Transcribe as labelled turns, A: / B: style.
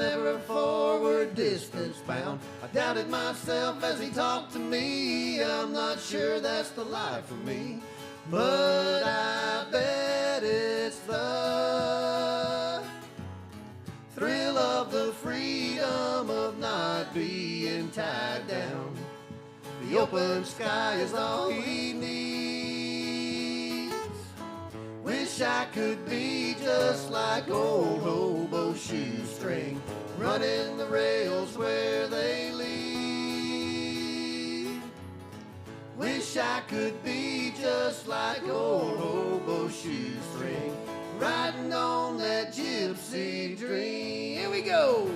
A: never forward distance bound. I doubted myself as he talked to me. I'm not sure that's the life for me, but I bet it's the thrill of the freedom of not being tied down. The open sky is all he needs. Wish I could be just like old Hobo shoestring, running the rails where they lead. Wish I could be just like old Hobo shoestring, riding on that gypsy dream. Here we go.